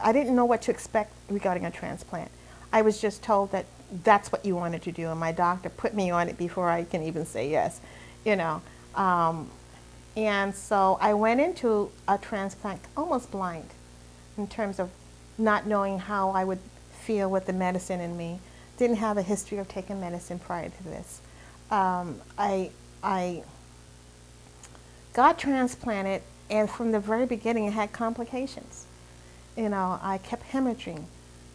I didn't know what to expect regarding a transplant. I was just told that that's what you wanted to do, and my doctor put me on it before I can even say yes, you know. Um, and so I went into a transplant almost blind in terms of not knowing how I would feel with the medicine in me. Didn't have a history of taking medicine prior to this. I got transplanted, and from the very beginning, I had complications. I kept hemorrhaging.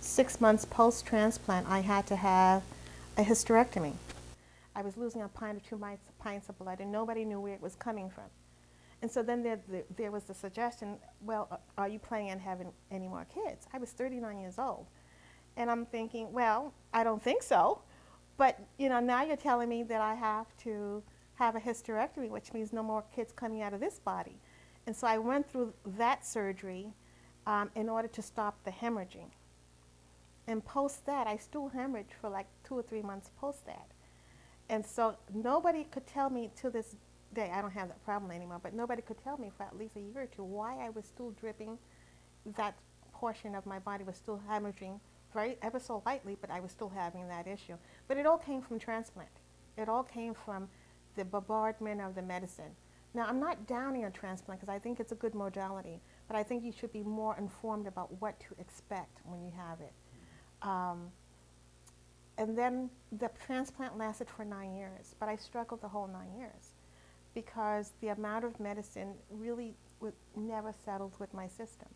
6 months post-transplant, I had to have a hysterectomy. I was losing a pint or two pints of blood, and nobody knew where it was coming from. And so then there was the suggestion, well, are you planning on having any more kids? I was 39 years old. And I'm thinking, well, I don't think so. But, now you're telling me that I have to have a hysterectomy, which means no more kids coming out of this body. And so I went through that surgery in order to stop the hemorrhaging. And post that, I still hemorrhaged for like 2 or 3 months post that. And so nobody could tell me to this day, I don't have that problem anymore, but nobody could tell me for at least a year or two why I was still dripping. That portion of my body was still hemorrhaging ever so lightly, but I was still having that issue. But it all came from transplant. It all came from the bombardment of the medicine. Now, I'm not downing on transplant because I think it's a good modality, but I think you should be more informed about what to expect when you have it. And then the transplant lasted for 9 years, but I struggled the whole 9 years because the amount of medicine really never settled with my system.